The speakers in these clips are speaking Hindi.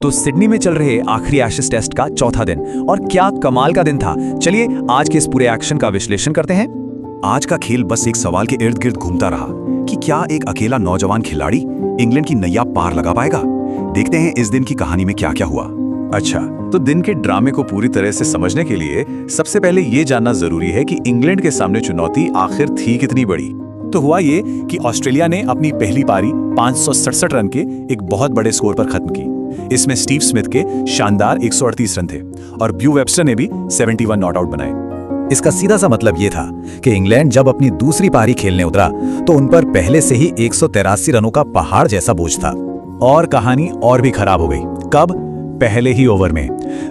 तो सिडनी में चल रहे आखिरी एशेज टेस्ट का चौथा दिन, और क्या कमाल का दिन था। चलिए आज के इस पूरे एक्शन का विश्लेषण करते हैं। आज का खेल बस एक सवाल के इर्द गिर्द घूमता रहा कि क्या एक अकेला नौजवान खिलाड़ी इंग्लैंड की नैया पार लगा पाएगा। देखते हैं इस दिन की कहानी में क्या क्या हुआ। अच्छा, तो दिन के ड्रामे को पूरी तरह से समझने के लिए सबसे पहले ये जानना जरूरी है कि इंग्लैंड के सामने चुनौती आखिर थी कितनी बड़ी। तो हुआ ये कि ऑस्ट्रेलिया ने अपनी पहली पारी 567 रन के एक बहुत बड़े स्कोर पर खत्म की। इसमें स्टीव स्मिथ के शानदार 138 रन थे और ब्यू वेब्स्टर ने भी 71 नॉट आउट बनाए। इसका सीधा सा मतलब ये था कि इंग्लैंड जब अपनी दूसरी पारी खेलने उतरा तो उन पर पहले से ही 183 रनों का पहाड़ जैसा बोझ था। और कहानी और भी खराब हो गई। कब? पहले ही ओवर में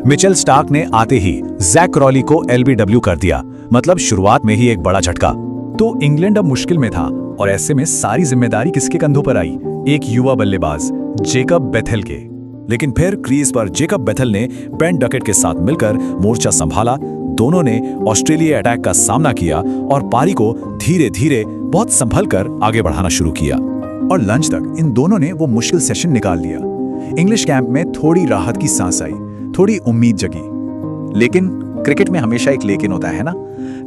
मिचेल स्टार्क ने आते ही जैक क्रॉली को एलबीडब्ल्यू कर दिया। मतलब शुरुआत में ही एक बड़ा झटका। तो इंग्लैंड अब मुश्किल में था और ऐसे में सारी जिम्मेदारी किसके कंधों पर आई? एक युवा बल्लेबाज जेकब बेथेल के। लेकिन फिर क्रीज पर जेकब बेथेल ने बेन डकेट के साथ मिलकर मोर्चा संभाला। दोनों ने ऑस्ट्रेलिया अटैक का सामना किया और पारी को धीरे धीरे बहुत संभल कर आगे बढ़ाना शुरू किया। और लंच तक इन दोनों ने वो मुश्किल सेशन निकाल लिया। इंग्लिश कैंप में थोड़ी राहत की सांस आई, थोड़ी उम्मीद जगी। लेकिन क्रिकेट में हमेशा एक लेकिन होता है ना।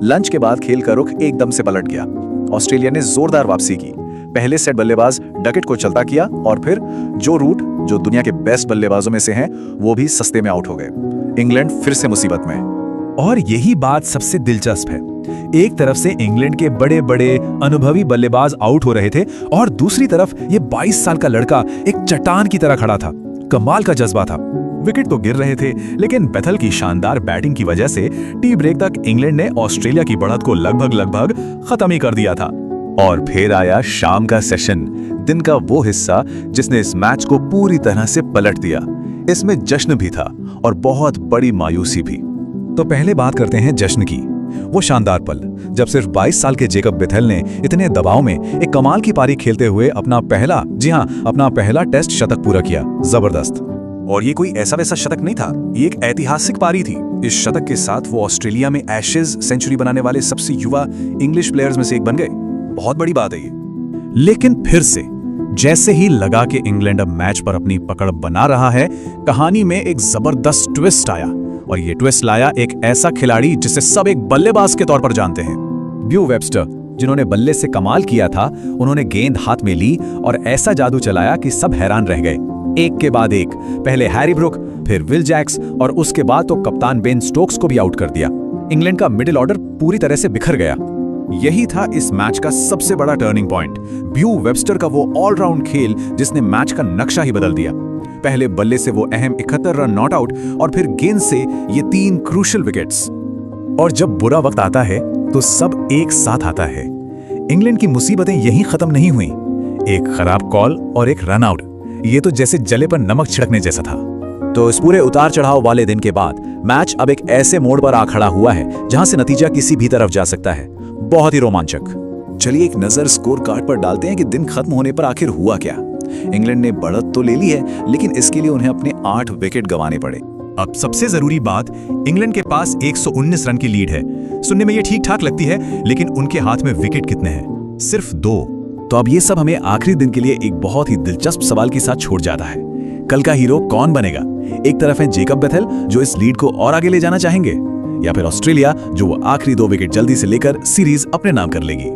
लंच के बाद खेल का रुख एकदम से पलट गया। ऑस्ट्रेलिया ने जोरदार वापसी की। पहले सेट बल्लेबाज डकेट को चलता किया और फिर जो रूट, जो दुनिया के बेस्ट बल्लेबाजों में से हैं, वो भी सस्ते में आउट हो गए। इंग्लैंड फिर से मुसीबत में। और यही बात सबसे दिलचस्प है। एक तरफ से इंग्लैंड के बड़े बड़े अनुभवी बल्लेबाज आउट हो रहे थे और दूसरी तरफ ये 22 साल का लड़का एक चट्टान की तरह खड़ा था। कमाल का जज्बा था। विकेट तो गिर रहे थे, लेकिन बेथेल की शानदार बैटिंग की वजह से टी ब्रेक तक इंग्लैंड ने ऑस्ट्रेलिया की बढ़त को लगभग खत्म ही कर दिया था। और फिर आया शाम का सेशन, दिन का वो हिस्सा जिसने इस मैच को पूरी तरह से पलट दिया। इसमें जश्न भी था और बहुत बड़ी मायूसी भी। तो पहले बात करते हैं जश्न की। वो शानदार पल जब सिर्फ 22 साल के जेकब बेथेल ने इतने दबाव में एक कमाल की पारी खेलते हुए अपना पहला टेस्ट शतक पूरा किया। जबरदस्त। और ये कोई ऐसा वैसा शतक नहीं था, ये एक ऐतिहासिक पारी थी। इस शतक के साथ वो ऑस्ट्रेलिया में एशेज सेंचुरी बनाने वाले सबसे युवा इंग्लिश प्लेयर्स में से एक बन गए। बहुत बड़ी बात है ये। लेकिन फिर से जैसे ही लगा कि इंग्लैंड अब मैच पर अपनी पकड़ बना रहा है, कहानी में एक जबरदस्त ट्विस्ट आया। और ये ट्विस्ट लाया एक ऐसा खिलाड़ी जिसे सब एक बल्लेबाज के तौर पर जानते हैं, ब्यू वेब्स्टर। जिन्होंने बल्ले से कमाल किया था, उन्होंने गेंद हाथ में ली और ऐसा जादू चलाया कि सब हैरान रह गए। एक के बाद एक, पहले हैरी ब्रुक, फिर विल जैक्स और उसके बाद तो कप्तान बेन स्टोक्स को भी आउट कर दिया। इंग्लैंड का मिडिल ऑर्डर पूरी तरह से बिखर गया। यही था इस मैच का सबसे बड़ा टर्निंग पॉइंट। ब्यू वेब्स्टर का वो ऑलराउंड खेल जिसने मैच का नक्शा ही बदल दिया। पहले बल्ले से वो अहम 71 रन नॉट आउट और फिर गेंद से ये 3 क्रूशियल विकेट्स। और जब बुरा वक्त आता है तो सब एक साथ आता है। इंग्लैंड की मुसीबतें यहीं खत्म नहीं हुई। एक खराब कॉल और एक रन आउट, ये तो जैसे जले पर नमक छिड़कने जैसा था। तो इस पूरे उतार चढ़ाव वाले दिन के बाद मैच अब एक ऐसे मोड़ पर आ खड़ा हुआ है जहां से नतीजा किसी भी तरफ जा सकता है। बहुत ही रोमांचक। चलिए एक नजर स्कोर कार्ड पर डालते हैं कि दिन खत्म होने पर आखिर हुआ क्या। इंग्लैंड ने बढ़त तो ले ली है, लेकिन इसके लिए उन्हें अपने 8 विकेट गंवाने पड़े। अब सबसे जरूरी बात, इंग्लैंड के पास 119 रन की लीड है। सुनने में ये ठीक ठाक लगती है, लेकिन उनके हाथ में विकेट कितने हैं? सिर्फ 2। तो अब ये सब हमें आखिरी दिन के लिए एक बहुत ही दिलचस्प सवाल के साथ छोड़ जाता है। कल का हीरो कौन बनेगा? एक तरफ है जेकब बेथेल जो इस लीड को और आगे ले जाना चाहेंगे, या फिर ऑस्ट्रेलिया जो वो आखिरी 2 विकेट जल्दी से लेकर सीरीज अपने नाम कर लेगी।